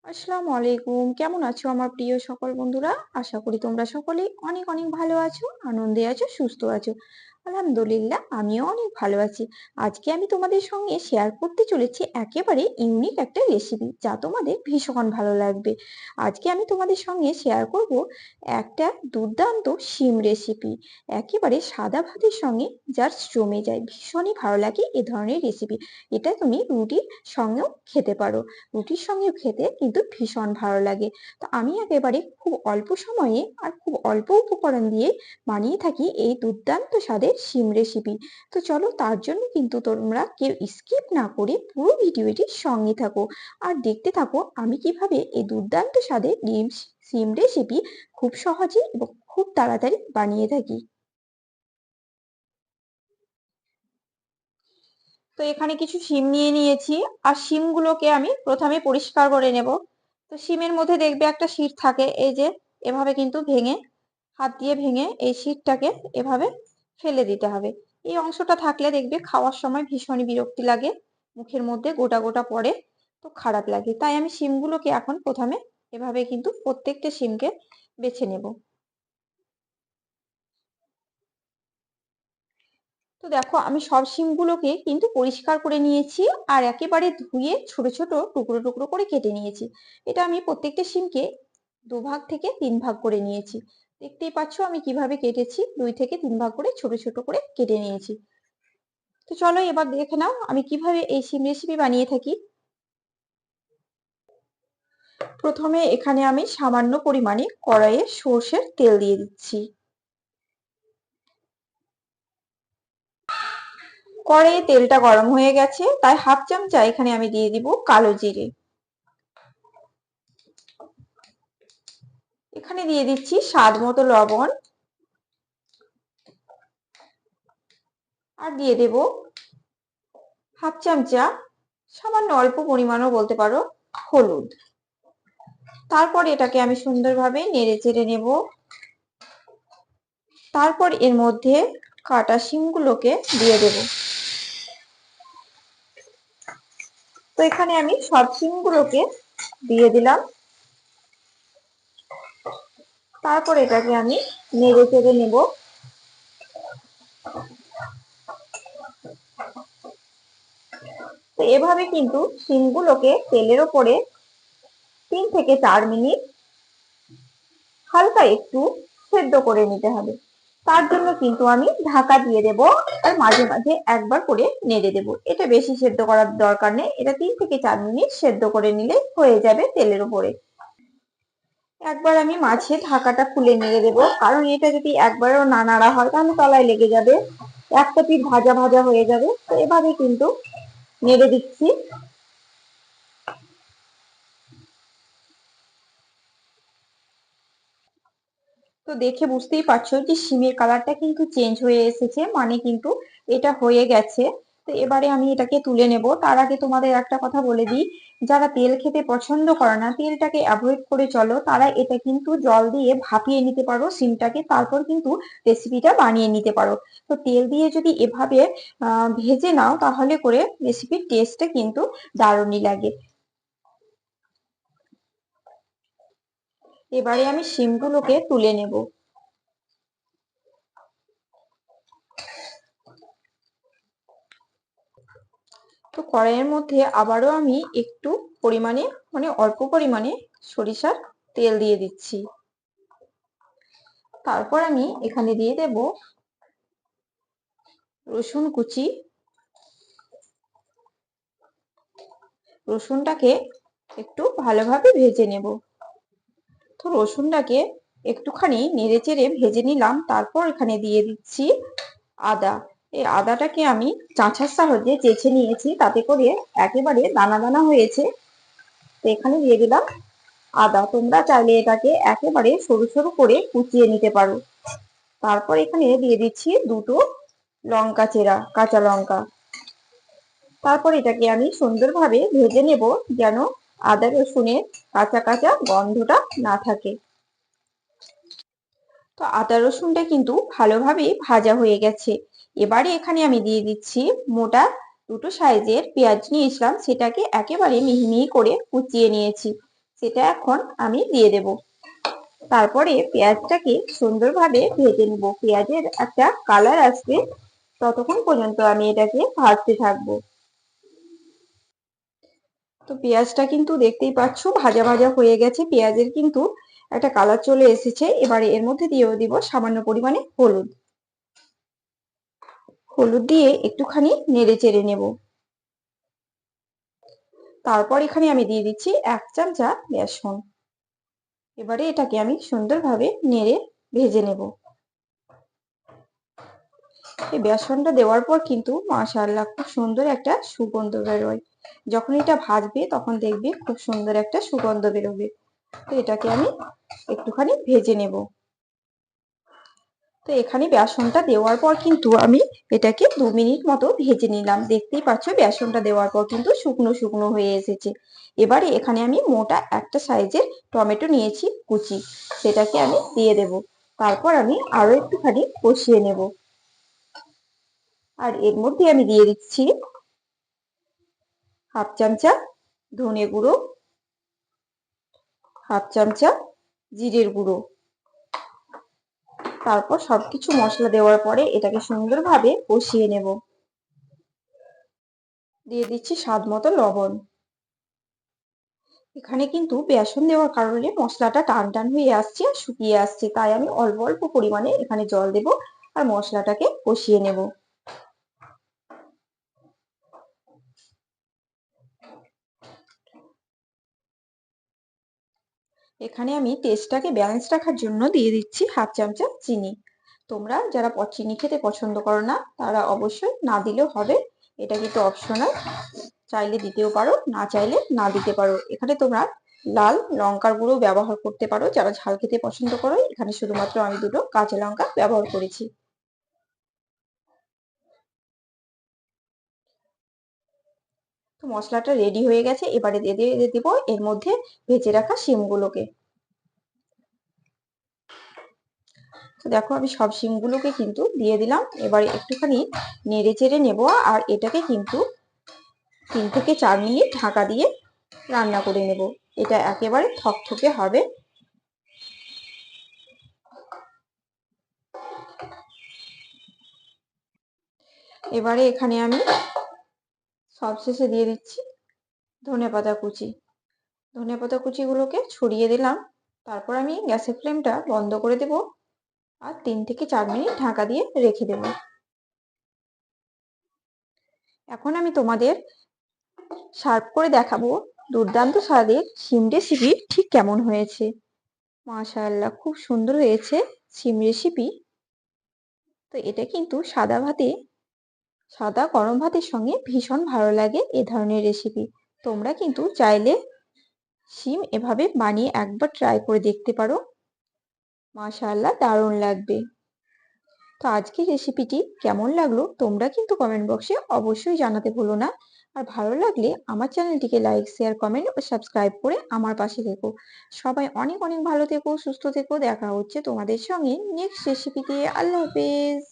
আসসালামু আলাইকুম। কেমন আছো আমার প্রিয় সকল বন্ধুরা? আশা করি তোমরা সকলেই অনেক অনেক ভালো আছো, আনন্দে আছো, সুস্থ আছো। আলহামদুলিল্লাহ আমিও অনেক ভালো আছি। আজকে আমি তোমাদের সঙ্গে শেয়ার করতে চলেছি একেবারে ইউনিক একটা রেসিপি যা তোমাদের ভীষণ ভালো লাগবে। আজকে আমি তোমাদের সঙ্গে শেয়ার করব একটা দুর্দান্ত শিম রেসিপি। একেবারে সাদা ভাতের সঙ্গে জাস্ট জমে যায়। ভীষণই ভালো লাগে এ ধরনের রেসিপি। এটা তুমি রুটির সঙ্গেও খেতে পারো। রুটির সঙ্গে খেতে কিন্তু ভীষণ ভালো লাগে। তো আমি একেবারে খুব অল্প সময়ে আর খুব অল্প উপকরণ দিয়ে বানিয়ে থাকি এই দুর্দান্ত স্বাদের শিম রেসিপি। তো চলো তার জন্য কিন্তু তোমরা কেউ স্কিপ না করে পুরো ভিডিওটির সঙ্গে থাকো আর দেখতে থাকো আমি কিভাবে এই দুর্দান্ত স্বাদের শিম রেসিপি খুব সহজে এবং খুব তাড়াতাড়ি বানিয়ে থাকি। তো এখানে কিছু শিম নিয়ে নিয়েছি আর শিমগুলোকে আমি প্রথমে পরিষ্কার করে নেব। তো শিমের মধ্যে দেখবে একটা শিট থাকে, এই যে এভাবে কিন্তু ভেঙে, হাত দিয়ে ভেঙে এই শিটটাকে এভাবে ফেলে দিতে হবে। এই অংশটা থাকলে দেখবে খাওয়ার সময় ভীষণই বিরক্তি লাগে, মুখের মধ্যে গোটা গোটা পড়ে, তো খারাপ লাগে। তাই আমি শিমগুলোকে এখন প্রথমে এভাবে কিন্তু প্রত্যেকটা শিমকে বেছে নেব। তো দেখো আমি সব শিমগুলোকে কিন্তু পরিষ্কার করে নিয়েছি আর একেবারে ধুয়ে ছোট ছোট টুকরো টুকরো করে কেটে নিয়েছি। এটা আমি প্রত্যেকটা শিমকে 2 ভাগ থেকে 3 ভাগ করে নিয়েছি। দেখতেই পাচ্ছ আমি কিভাবে কেটেছি, 2 থেকে 3 ভাগ করে ছোট ছোট করে কেটে নিয়েছি। তো চলো এবার দেখে নাও আমি কিভাবে এই শিম রেসিপি বানিয়ে থাকি। প্রথমে এখানে আমি সামান্য পরিমাণে কড়াইয়ে সর্ষের তেল দিয়ে দিচ্ছি। কড়াইয়ে তেলটা গরম হয়ে গেছে, তাই হাফ চামচা এখানে আমি দিয়ে দিব কালো জিরে। এখানে দিয়ে দিচ্ছি স্বাদ মতো লবণ আর দিয়ে দেব হাফ চামচা, সামান্য অল্প পরিমাণও বলতে পারো, হলুদ। তারপর এটাকে আমি সুন্দরভাবে নেড়ে চেড়ে নেব। তারপর এর মধ্যে কাটা শিমগুলোকে দিয়ে দেব। তো এখানে আমি সব শিমগুলোকে দিয়ে দিলাম। তারপর এটাকে আমি নেড়ে চেড়ে নেব। তো এভাবে কিন্তু শিমগুলোকে তেলের ওপরে 3 থেকে 4 মিনিট হালকা একটু সেদ্ধ করে নিতে হবে। তার জন্য কিন্তু আমি ঢাকা দিয়ে দেব আর মাঝে মাঝে একবার করে নেড়ে দেব। এটা বেশি সেদ্ধ করার দরকার নেই, এটা 3 থেকে 4 মিনিট সেদ্ধ করে নিলে হয়ে যাবে তেলের উপরে। একবার আমি মাঝে ঢাকাটা খুলে নেড়ে দেব, কারণ এটা যদি একবারও না নাড়া হয় তাহলে তলায় লেগে যাবে, একটা পিঠ ভাজা ভাজা হয়ে যাবে। তো এভাবে কিন্তু নেড়ে দিচ্ছি। তো দেখে বুঝতেই পারছো যে শিমের কালারটা কিন্তু চেঞ্জ হয়ে এসেছে, মানে কিন্তু এটা হয়ে গেছে। তো এবারে আমি এটাকে তুলে নেব। তার আগে তোমাদের একটা কথা বলে দিই, যারা তেল খেতে পছন্দ করে না, তেলটাকে অ্যাভয়েড করে চলো, তারা এটা কিন্তু জল দিয়ে ভাপিয়ে নিতে পারো শিমটাকে, তারপর কিন্তু রেসিপিটা বানিয়ে নিতে পারো। তো তেল দিয়ে যদি এভাবে ভেজে নাও তাহলে করে রেসিপির টেস্টটা কিন্তু দারুণই লাগে। এবারে আমি শিমগুলোকে তুলে নেব। তো কড়াইয়ের মধ্যে আবারও আমি একটু পরিমাণে, মানে অল্প পরিমাণে সরিষার তেল দিয়ে দিচ্ছি। তারপর আমি এখানে দিয়ে দেব রসুন কুচি। রসুনটাকে একটু ভালোভাবে ভেজে নেব। তো রসুনটাকে একটুখানি নেড়েচেড়ে ভেজে নিলাম। তারপর এখানে দিয়ে দিচ্ছি আদা। এই আদাটাকে আমি চাঁচার সাহায্যে চেঁচে নিয়েছি, তাতে করে একেবারে দানা দানা হয়েছে। তো এখানে দিয়ে দিলাম আদা। তোমরা চাইলে এটাকে একেবারে সরু সরু করে কুচিয়ে নিতে পারো। তারপর এখানে দিয়ে দিচ্ছি দুটো লঙ্কা চেরা, কাঁচা লঙ্কা। তারপর এটাকে আমি সুন্দরভাবে ভেজে নেব, যেন আদা রসুনের কাঁচা কাঁচা গন্ধটা না থাকে। তো আদা রসুনটা কিন্তু ভালোভাবে ভাজা হয়ে গেছে। এবারে এখানে আমি দিয়ে দিচ্ছি মোটা দুটো সাইজের পেঁয়াজ নিয়েছিলাম, সেটাকে একেবারে মিহি মিহি করে কুচিয়ে নিয়েছি। সেটা এখন আমি দিয়ে দেব। তারপরে পেঁয়াজটাকে সুন্দরভাবে ভেজে নিব। পেঁয়াজের একটা কালার আসবে ততক্ষণ পর্যন্ত আমি এটাকে ভাজতে থাকবো। তো পেঁয়াজটা কিন্তু দেখতেই পাচ্ছ ভাজা ভাজা হয়ে গেছে, পেঁয়াজের কিন্তু একটা কালার চলে এসেছে। এবারে এর মধ্যে দিয়েও দিব সামান্য পরিমাণে হলুদ। হলুদ দিয়ে একটুখানি নেড়ে চেড়ে নেব। তারপর এখানে আমি দিয়ে দিচ্ছি 1 চামচা বেসন। এবারে এটাকে আমি সুন্দরভাবে নেড়ে ভেজে নেব। এই বেসনটা দেওয়ার পর কিন্তু মাশাআল্লাহ খুব সুন্দর একটা সুগন্ধ বেরোয়। যখন এটা ভাজবে তখন দেখবে খুব সুন্দর একটা সুগন্ধ বেরোবে। তো এটাকে আমি একটুখানি ভেজে নেব। তো এখানে বেসনটা দেওয়ার পর কিন্তু আমি এটাকে 2 মিনিট মতো ভেজে নিলাম। দেখতেই পাচ্ছ বেসনটা দেওয়ার পর কিন্তু শুকনো শুকনো হয়ে এসেছে। এবারে এখানে আমি মোটা একটা সাইজের টমেটো নিয়েছি কুচি, সেটাকে আমি দিয়ে দেব। তারপর আমি আরো একটুখানি কষিয়ে নেব। আর এর মধ্যে আমি দিয়ে দিচ্ছি 1/2 চামচা ধনে গুঁড়ো, 1/2 চামচা জিরের গুঁড়ো। তারপর সবকিছু মশলা দেওয়ার পরে এটাকে সুন্দরভাবে কষিয়ে নেব। দিয়ে দিচ্ছি স্বাদ মতো লবণ। এখানে কিন্তু বেসন দেওয়ার কারণে মশলাটা টান টান হয়ে আসছে আর শুকিয়ে আসছে, তাই আমি অল্প অল্প পরিমাণে এখানে জল দেব আর মশলাটাকে কষিয়ে নেব। এখানে আমি টেস্টটাকে ব্যালেন্স রাখার জন্য দিয়ে দিচ্ছি 1/2 চামচা চিনি। তোমরা যারা চিনি খেতে পছন্দ করো না তারা অবশ্যই না দিলেও হবে, এটা কিন্তু অপশনাল, চাইলে দিতেও পারো না চাইলে না দিতে পারো। এখানে তোমরা লাল লঙ্কার গুঁড়ো ব্যবহার করতে পারো যারা ঝাল খেতে পছন্দ করো। এখানে শুধুমাত্র আমি 2টো কাঁচা লঙ্কা ব্যবহার করেছি। তো মশলাটা রেডি হয়ে গেছে, এবারে দিয়ে দেবো এর মধ্যে ভেজে রাখা শিমগুলোকে। তো দেখো আমি সব শিমগুলোকে কিন্তু দিয়ে দিলাম। এবারে একটুখানি নেড়ে চেড়ে নেব আর এটাকে কিন্তু 3 থেকে 4 মিনিট ঢাকা দিয়ে রান্না করে নেব। এটা একেবারে থকথকে হবে। এবারে এখানে আমি সবশেষে দিয়ে দিচ্ছি ধনেপাতা কুচি। ধনেপাতা কুচিগুলোকে ছড়িয়ে দিলাম। তারপর আমি গ্যাসের ফ্লেমটা বন্ধ করে দেব আর 3 থেকে 4 মিনিট ঢাকা দিয়ে রেখে দেব। এখন আমি তোমাদের সার্ভ করে দেখাবো দুর্দান্ত স্বাদের শিম রেসিপি ঠিক কেমন হয়েছে। মাশাআল্লাহ খুব সুন্দর হয়েছে শিম রেসিপি। তো এটা কিন্তু সাদা গরম ভাতের সঙ্গে ভীষণ ভালো লাগে এ ধরনের রেসিপি। তোমরা কিন্তু চাইলে শিম এভাবে বানিয়ে একবার ট্রাই করে দেখতে পারো, মাশাআল্লাহ দারুণ লাগবে। তো আজকের রেসিপিটি কেমন লাগলো তোমরা কিন্তু কমেন্ট বক্সে অবশ্যই জানাতে ভুলো না। আর ভালো লাগলে আমার চ্যানেলটিকে লাইক শেয়ার কমেন্ট ও সাবস্ক্রাইব করে আমার পাশে থেকো। সবাই অনেক অনেক ভালো থেকো, সুস্থ থেকো। দেখা হচ্ছে তোমাদের সঙ্গে নেক্সট রেসিপি দিয়ে। আল্লাহ হাফেজ।